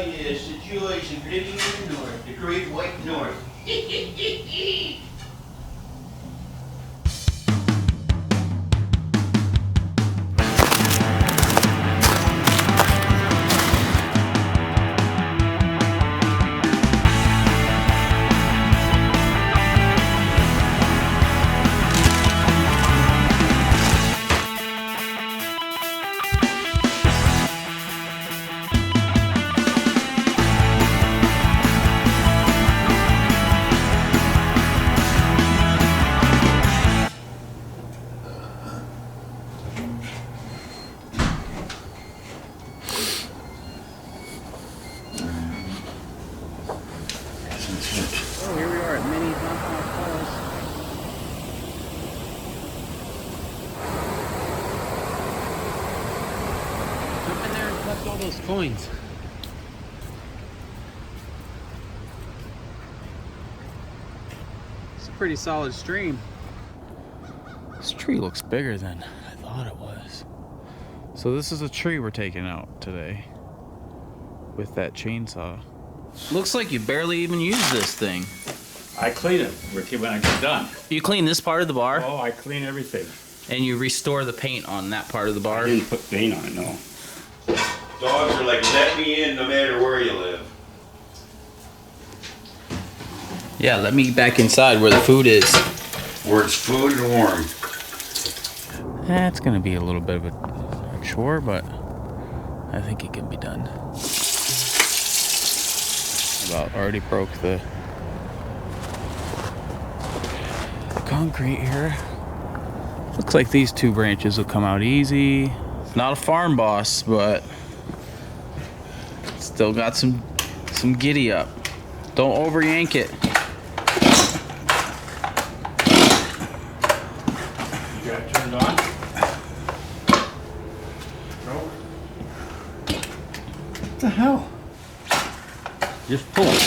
tell you is the joys of living in the north, the great white north. Oh, here we are at Minnehaha Falls. Jump in there and collect all those coins. It's a pretty solid stream. This tree looks bigger than I thought it was. So this is a tree we're taking out today with that chainsaw. Looks like you barely even use this thing. I clean it when I get done. You clean this part of the bar? Oh, I clean everything. And you restore the paint on that part of the bar? I didn't put paint on it, no. Dogs are like, let me in no matter where you live. Yeah, let me back inside where the food is. Where it's food and warm. It's gonna be a little bit of a chore, but I think it can be done. About already broke the concrete here. Looks like these two branches will come out easy. Not a farm boss, but still got some giddy up. Don't over yank it. You got it turned on? No. What the hell? Just pull it.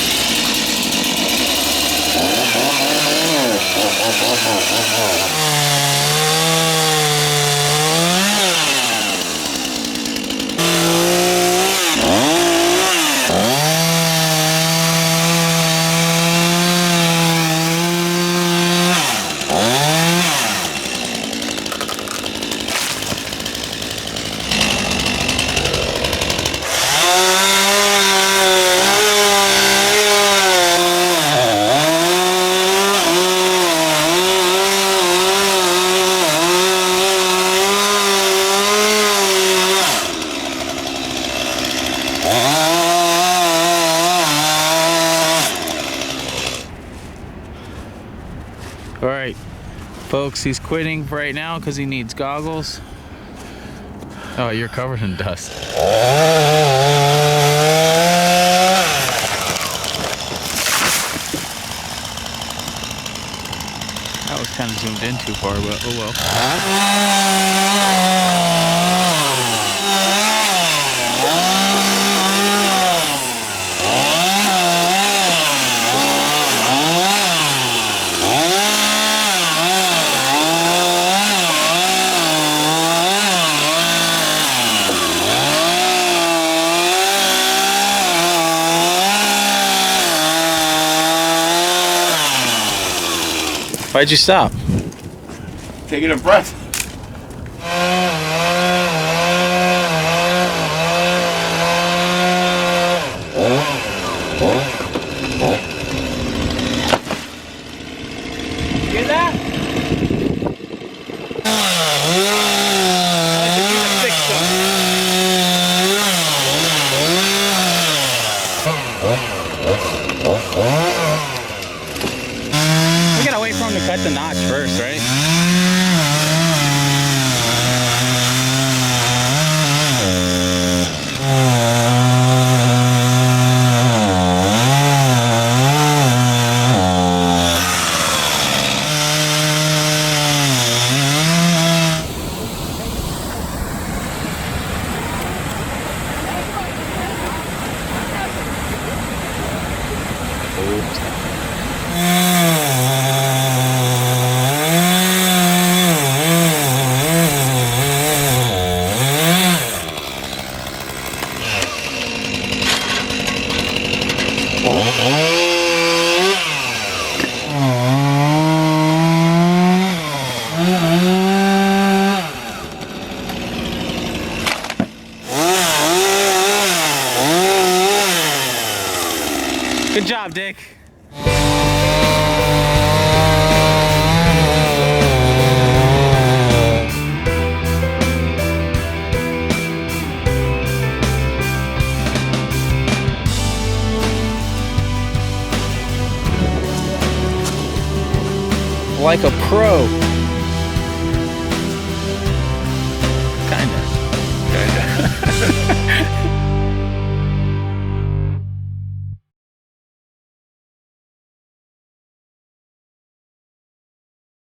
All right, folks, he's quitting right now because he needs goggles. Oh, you're covered in dust. That was kind of zoomed in too far, but oh well. Why'd you stop? Taking a breath. You get that? We gotta wait for him to cut the notch first, right? Good job, Dick. Like a pro.